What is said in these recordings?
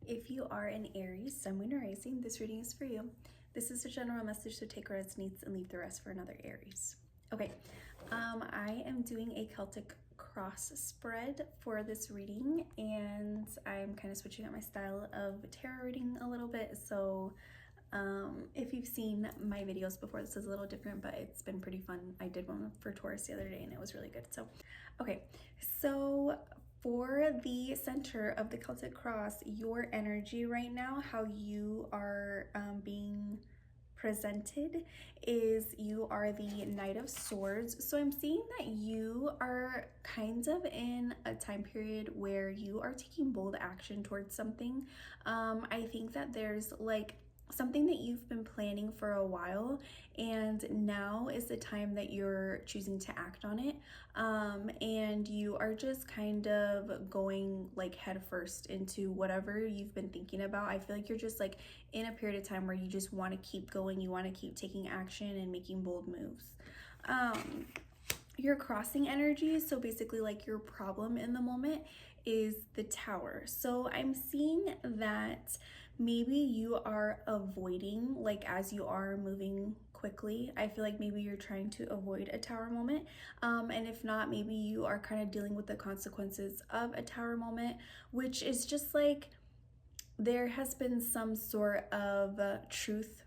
If you are an Aries, Sun, Moon, or Rising, this reading is for you. This is a general message, so take what resonates and leave the rest for another Aries. Okay, I am doing a Celtic cross spread for this reading, and I'm kind of switching up my style of tarot reading a little bit. So if you've seen my videos before, this is a little different, but it's been pretty fun. I did one for Taurus the other day and it was really good. So, okay, so for the center of the Celtic cross, your energy right now, how you are being presented is you are the Knight of Swords. So I'm seeing that you are kind of in a time period where you are taking bold action towards something. I think that there's like something that you've been planning for a while, and now is the time that you're choosing to act on it. And you are just kind of going like head first into whatever you've been thinking about. I feel like you're just like in a period of time where you just want to keep going, you want to keep taking action and making bold moves. Your crossing energy, so basically like your problem in the moment is the Tower. So I'm seeing that maybe you are avoiding, like as you are moving quickly, I feel like maybe you're trying to avoid a Tower moment. And if not, maybe you are kind of dealing with the consequences of a Tower moment, which is just like there has been some sort of truth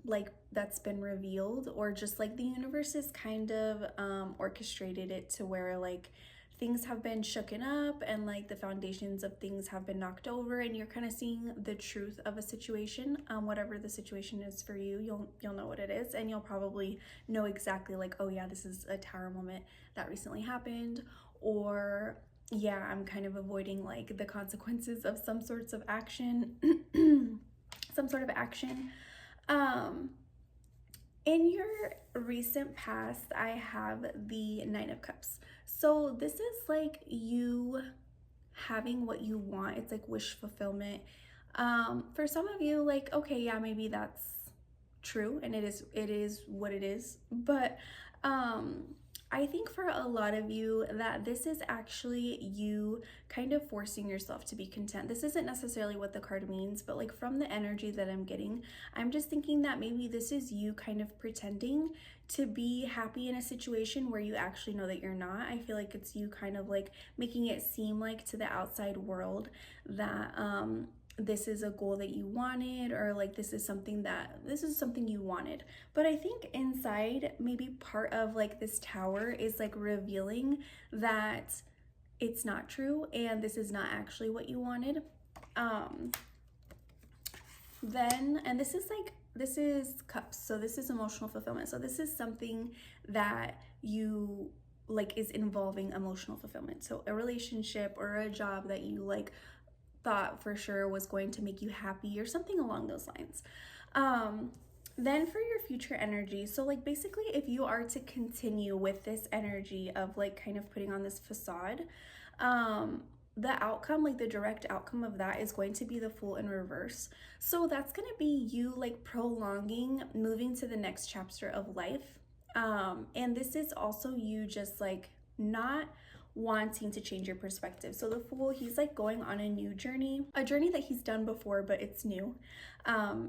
like that's been revealed, or just like the universe has kind of orchestrated it to where like things have been shooken up and like the foundations of things have been knocked over, and you're kind of seeing the truth of a situation. Whatever the situation is for you, you'll know what it is, and you'll probably know exactly like, oh yeah, this is a Tower moment that recently happened, or yeah, I'm kind of avoiding like the consequences of some sorts of action. Some sort of action. In your recent past, I have the Nine of Cups. So this is like you having what you want. It's like wish fulfillment. For some of you, like, okay, yeah, maybe that's true, and it is what it is. But I think for a lot of you that this is actually you kind of forcing yourself to be content. This isn't necessarily what the card means, but like from the energy that I'm getting, I'm just thinking that maybe this is you kind of pretending to be happy in a situation where you actually know that you're not. I feel like it's you kind of like making it seem like to the outside world that this is a goal that you wanted, or like this is something you wanted. But I think inside, maybe part of like this Tower is like revealing that it's not true and this is not actually what you wanted. And this is Cups, so this is emotional fulfillment. So this is something that you like is involving emotional fulfillment. So a relationship or a job that you like thought for sure was going to make you happy, or something along those lines. Then for your future energy, so like basically if you are to continue with this energy of like kind of putting on this facade, the outcome, like the direct outcome of that is going to be the Fool in reverse. So that's going to be you like prolonging moving to the next chapter of life. And this is also you just like not wanting to change your perspective. So the Fool, he's like going on a new journey, a journey that he's done before, but it's new.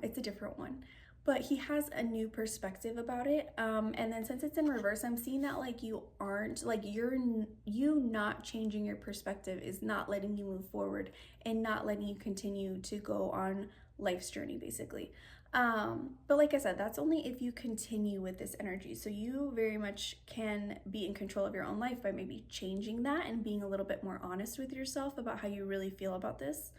It's a different one, but he has a new perspective about it. And then since it's in reverse, I'm seeing that like you aren't like you not changing your perspective is not letting you move forward and not letting you continue to go on life's journey basically. But like I said, that's only if you continue with this energy. So you very much can be in control of your own life by maybe changing that and being a little bit more honest with yourself about how you really feel about this.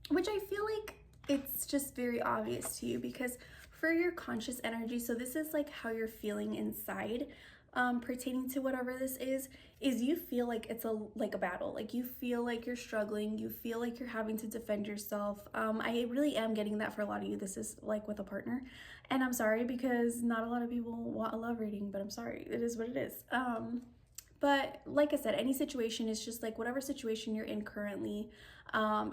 Which I feel like it's just very obvious to you, because for your conscious energy, so this is like how you're feeling inside, pertaining to whatever this is you feel like it's a battle. Like you feel like you're struggling, you feel like you're having to defend yourself. I really am getting that for a lot of you. This is like with a partner, and I'm sorry because not a lot of people want a love reading, but I'm sorry, it is what it is. But like I said, any situation is just like whatever situation you're in currently,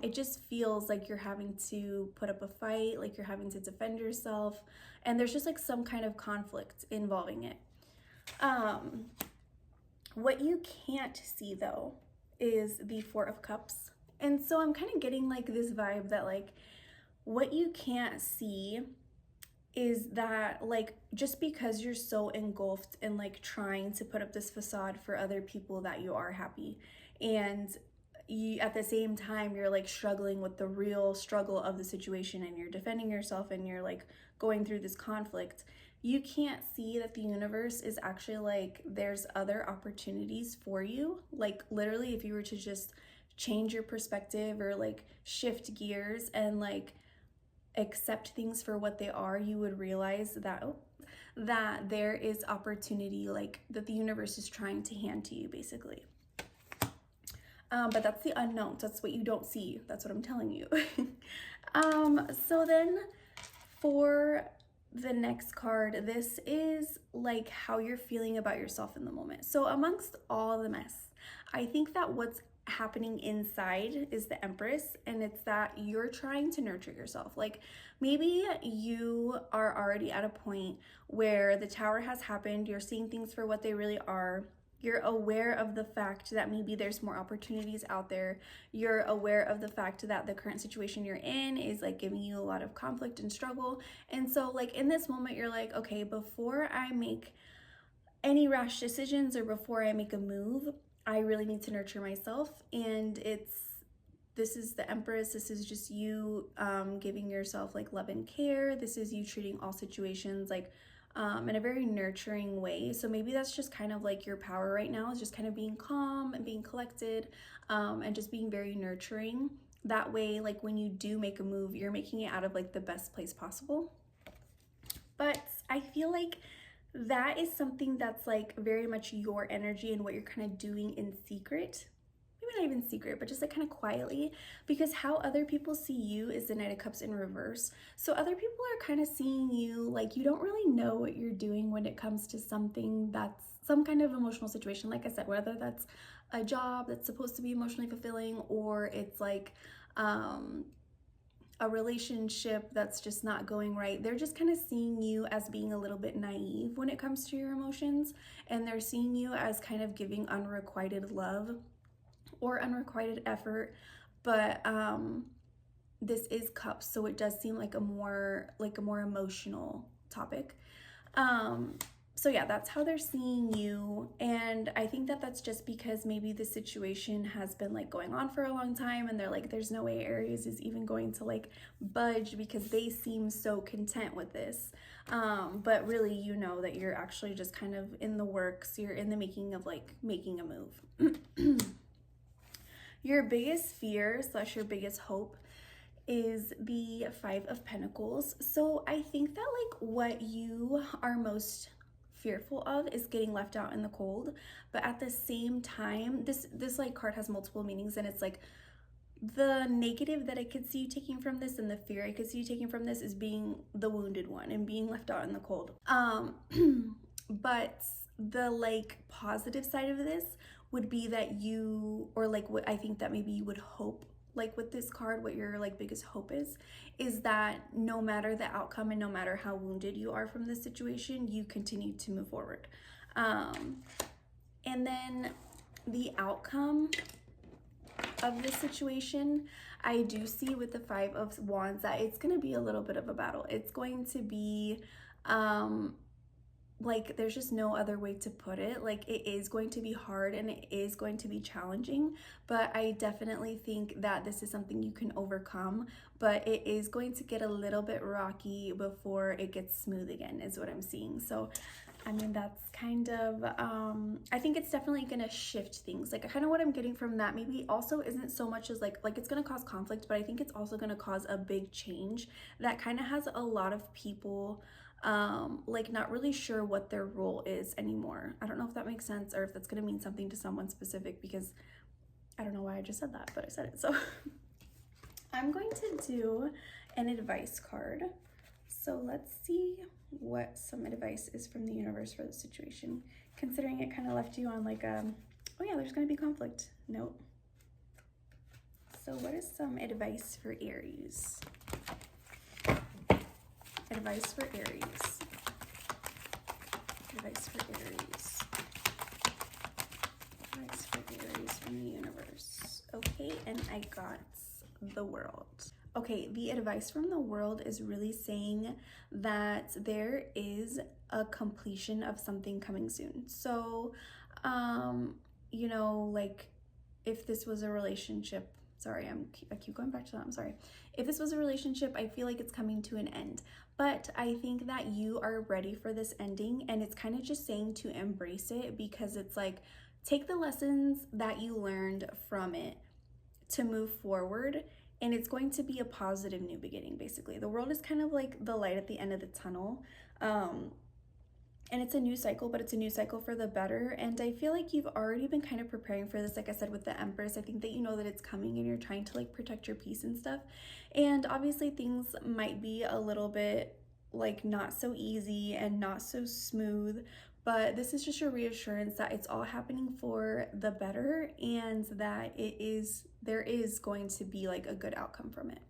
it just feels like you're having to put up a fight, like you're having to defend yourself, and there's just like some kind of conflict involving it. What you can't see though is the Four of Cups And so I'm kind of getting like this vibe that like what you can't see is that like just because you're so engulfed in like trying to put up this facade for other people that you are happy, and you at the same time you're like struggling with the real struggle of the situation, and you're defending yourself, and you're like going through this conflict, you can't see that the universe is actually like there's other opportunities for you. Like literally if you were to just change your perspective or like shift gears and like accept things for what they are, you would realize that that there is opportunity like that the universe is trying to hand to you basically. But that's the unknown. That's what you don't see. That's what I'm telling you. So then for the next card, this is like how you're feeling about yourself in the moment. So amongst all the mess, I think that what's happening inside is the Empress, and it's that you're trying to nurture yourself. Like maybe you are already at a point where the Tower has happened, you're seeing things for what they really are. You're aware of the fact that maybe there's more opportunities out there. You're aware of the fact that the current situation you're in is like giving you a lot of conflict and struggle. And so like in this moment, you're like, okay, before I make any rash decisions or before I make a move, I really need to nurture myself. And this is the Empress. This is just you giving yourself like love and care. This is you treating all situations like in a very nurturing way. So maybe that's just kind of like your power right now, is just kind of being calm and being collected and just being very nurturing. That way, like when you do make a move, you're making it out of like the best place possible. But I feel like that is something that's like very much your energy and what you're kind of doing in secret. Maybe not even secret, but just like kind of quietly, because how other people see you is the Knight of Cups in reverse. So other people are kind of seeing you like you don't really know what you're doing when it comes to something that's some kind of emotional situation. Like I said, whether that's a job that's supposed to be emotionally fulfilling, or it's like a relationship that's just not going right. They're just kind of seeing you as being a little bit naive when it comes to your emotions, and they're seeing you as kind of giving unrequited love or unrequited effort. But this is Cups, so it does seem like a more emotional topic. So yeah, that's how they're seeing you. And I think that that's just because maybe the situation has been like going on for a long time, and they're like, there's no way Aries is even going to like budge, because they seem so content with this. But really, you know that you're actually just kind of in the works. You're in the making of like making a move. Your biggest fear / your biggest hope is the Five of Pentacles. So I think that like what you are most fearful of is getting left out in the cold. But at the same time, this like card has multiple meanings, and it's like the negative that I could see you taking from this and the fear I could see you taking from this is being the wounded one and being left out in the cold. But the like positive side of this would be that you, or like what I think that maybe you would hope, like with this card, what your like biggest hope is that no matter the outcome and no matter how wounded you are from this situation, you continue to move forward. And then the outcome of this situation, I do see with the Five of Wands that it's going to be a little bit of a battle. It's going to be like there's just no other way to put it. Like it is going to be hard and it is going to be challenging, but I definitely think that this is something you can overcome. But it is going to get a little bit rocky before it gets smooth again, is what I'm seeing. So I mean, that's kind of I think it's definitely gonna shift things. Like kind of what I'm getting from that maybe also isn't so much as like it's gonna cause conflict, but I think it's also gonna cause a big change that kind of has a lot of people like not really sure what their role is anymore. I don't know if that makes sense, or if that's going to mean something to someone specific, because I don't know why I just said that, but I said it. So I'm going to do an advice card. So let's see what some advice is from the universe for the situation, considering it kind of left you on like oh yeah, there's going to be conflict note. So what is some advice for Aries? Advice for Aries. Advice for Aries. Advice for Aries from the universe. Okay, and I got the World. Okay, the advice from the World is really saying that there is a completion of something coming soon. So, you know, like if this was a relationship, sorry, I keep going back to that, I'm sorry. If this was a relationship, I feel like it's coming to an end. But I think that you are ready for this ending, and it's kind of just saying to embrace it, because it's like, take the lessons that you learned from it to move forward, and it's going to be a positive new beginning. Basically, the World is kind of like the light at the end of the tunnel, and it's a new cycle, but it's a new cycle for the better. And I feel like you've already been kind of preparing for this. Like I said, with the Empress, I think that you know that it's coming, and you're trying to like protect your peace and stuff. And obviously things might be a little bit like not so easy and not so smooth, but this is just your reassurance that it's all happening for the better, and that there is going to be like a good outcome from it.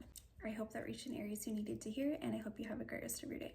I hope that reached an Aries who needed to hear it, and I hope you have a great rest of your day.